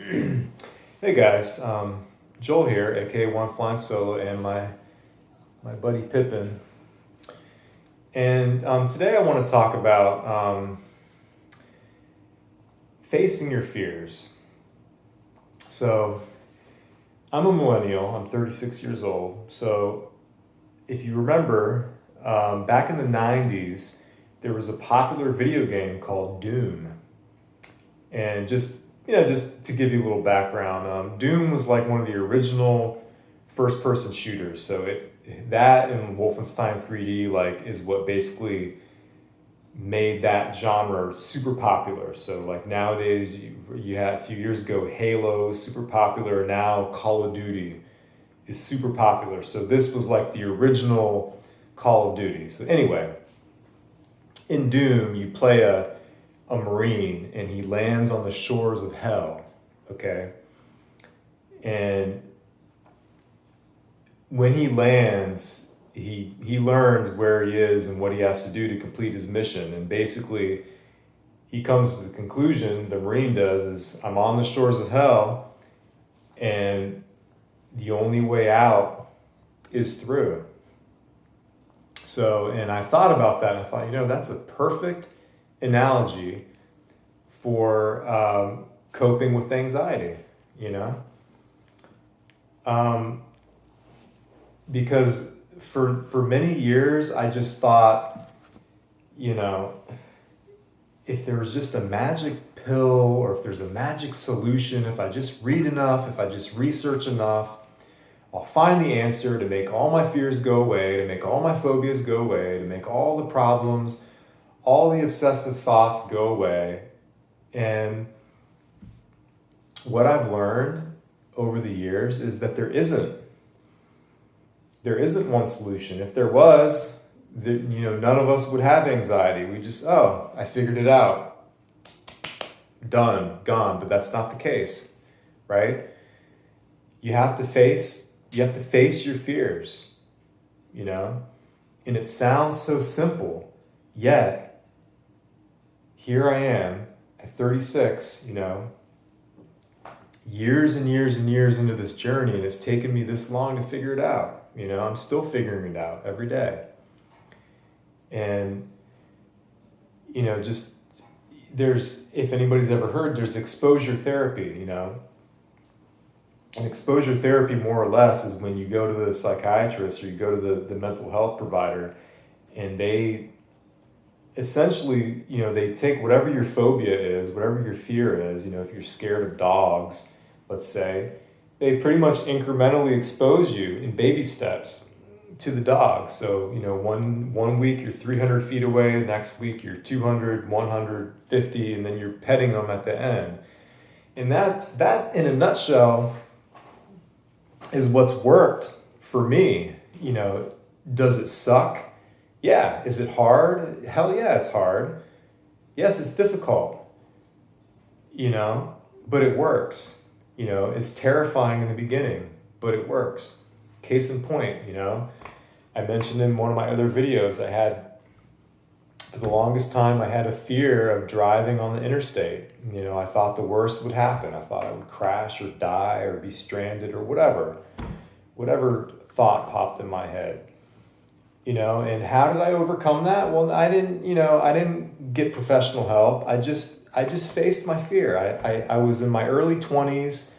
Hey guys, Joel here, aka One Flying Solo, and my buddy Pippin. And today I want to talk about facing your fears. So I'm a millennial. I'm 36 years old. So if you remember, back in the 90s, there was a popular video game called Doom. And just to give you a little background, Doom was like one of the original first-person shooters. So that and Wolfenstein 3D like is what basically made that genre super popular. So like nowadays, you had a few years ago Halo super popular. Now Call of Duty is super popular. So this was like the original Call of Duty. So anyway, in Doom, you play a Marine and he lands on the shores of hell, okay? And when he lands, he learns where he is and what he has to do to complete his mission. And basically, he comes to the conclusion, the Marine does, is I'm on the shores of hell and the only way out is through. So, and I thought about that and I thought, that's a perfect analogy for coping with anxiety, you know? Because for many years, I just thought, you know, if there was just a magic pill or if there's a magic solution, if I just read enough, if I just research enough, I'll find the answer to make all my fears go away, to make all my phobias go away, to make all the problems, all the obsessive thoughts go away. And what I've learned over the years is that there isn't one solution. If there was, none of us would have anxiety. We just, I figured it out. Done, gone. But that's not the case, right? You have to face your fears, And it sounds so simple, yet here I am at 36, years and years and years into this journey, and it's taken me this long to figure it out. I'm still figuring it out every day. And, just if anybody's ever heard, there's exposure therapy, And exposure therapy, more or less, is when you go to the psychiatrist or you go to the mental health provider, and they essentially, they take whatever your phobia is, whatever your fear is, if you're scared of dogs, let's say, they pretty much incrementally expose you in baby steps to the dogs. So, one week you're 300 feet away, next week you're 200, 150, and then you're petting them at the end. And that in a nutshell is what's worked for me. Does it suck? Yeah. Is it hard? Hell yeah, it's hard. Yes, it's difficult, but it works. It's terrifying in the beginning, but it works. Case in point, I mentioned in one of my other videos, for the longest time, I had a fear of driving on the interstate. I thought the worst would happen. I thought I would crash or die or be stranded or whatever thought popped in my head. And how did I overcome that? Well, I didn't get professional help. I just faced my fear. I was in my early 20s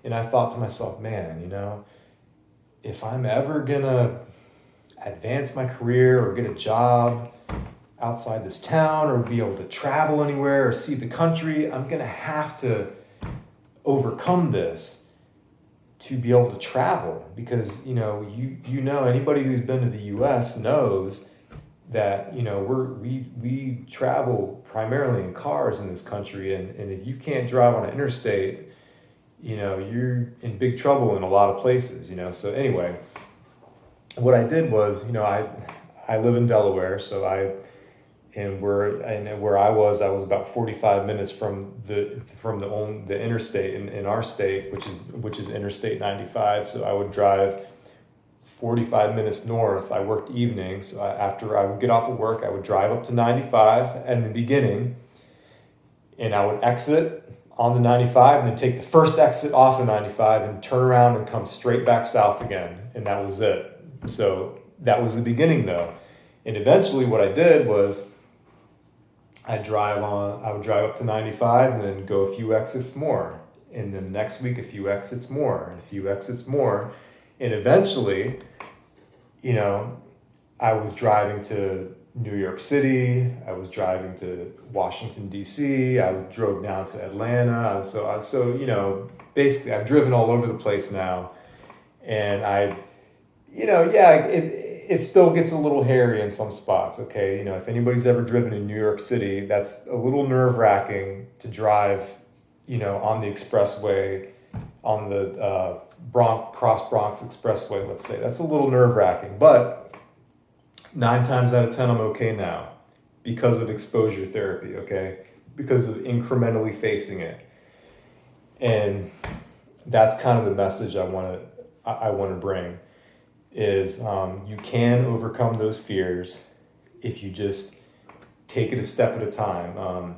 and I thought to myself, man, if I'm ever gonna advance my career or get a job outside this town or be able to travel anywhere or see the country, I'm gonna have to overcome this to be able to travel, because anybody who's been to the US knows that we travel primarily in cars in this country, and if you can't drive on an interstate, you're in big trouble in a lot of places. So anyway, what I did was, I live in Delaware, so where I was about 45 minutes from the interstate in our state, which is Interstate 95. So I would drive 45 minutes north. I worked evenings. So after I would get off of work, I would drive up to 95 in the beginning, and I would exit on the 95 and then take the first exit off of 95 and turn around and come straight back south again. And that was it. So that was the beginning though. And eventually what I did was I would drive up to 95 and then go a few exits more. And then the next week, a few exits more and a few exits more. And eventually, you know, I was driving to New York City. I was driving to Washington, D.C. I drove down to Atlanta. So you know, basically I've driven all over the place now. And it still gets a little hairy in some spots, okay? You know, if anybody's ever driven in New York City, that's a little nerve-wracking to drive, you know, on the expressway, on the Cross Bronx Expressway, let's say. That's a little nerve-wracking, but 9 times out of 10, I'm okay now because of exposure therapy, okay? Because of incrementally facing it. And that's kind of the message I want to bring is you can overcome those fears if you just take it a step at a time.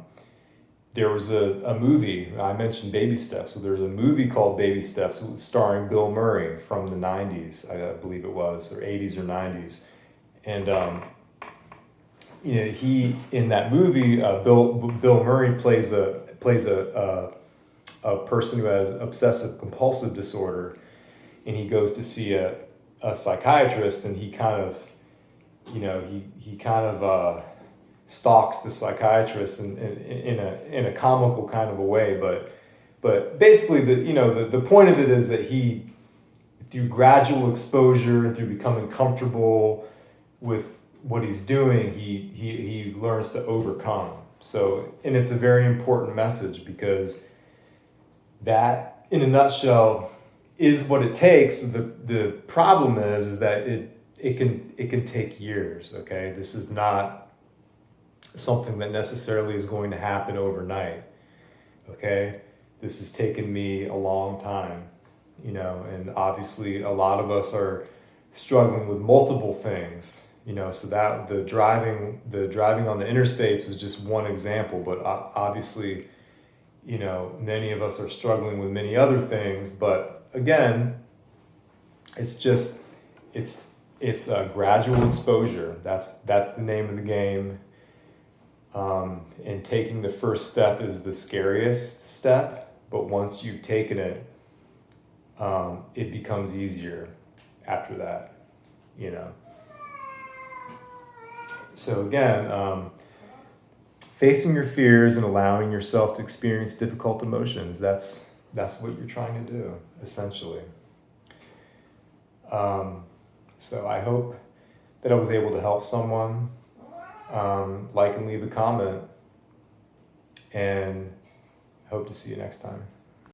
There was a movie, I mentioned Baby Steps, so there's a movie called Baby Steps starring Bill Murray from the 90s, I believe it was, or 80s or 90s. And, you know, he, in that movie, Bill Murray plays a person who has obsessive compulsive disorder, and he goes to see a psychiatrist, and he kind of, you know, he kind of stalks the psychiatrist in a comical kind of a way, but basically the point of it is that he, through gradual exposure and through becoming comfortable with what he's doing, he learns to overcome. So, and it's a very important message because that, in a nutshell, is what it takes. The problem is that it can take years, okay? This is not something that necessarily is going to happen overnight, okay? This has taken me a long time, you know, and obviously a lot of us are struggling with multiple things, you know, so that the driving on the interstates was just one example, but obviously, you know, many of us are struggling with many other things, but again, it's a gradual exposure. That's the name of the game. And taking the first step is the scariest step, but once you've taken it, it becomes easier after that, you know. So again, facing your fears and allowing yourself to experience difficult emotions, that's what you're trying to do, essentially. So I hope that I was able to help someone. Like and leave a comment, and hope to see you next time.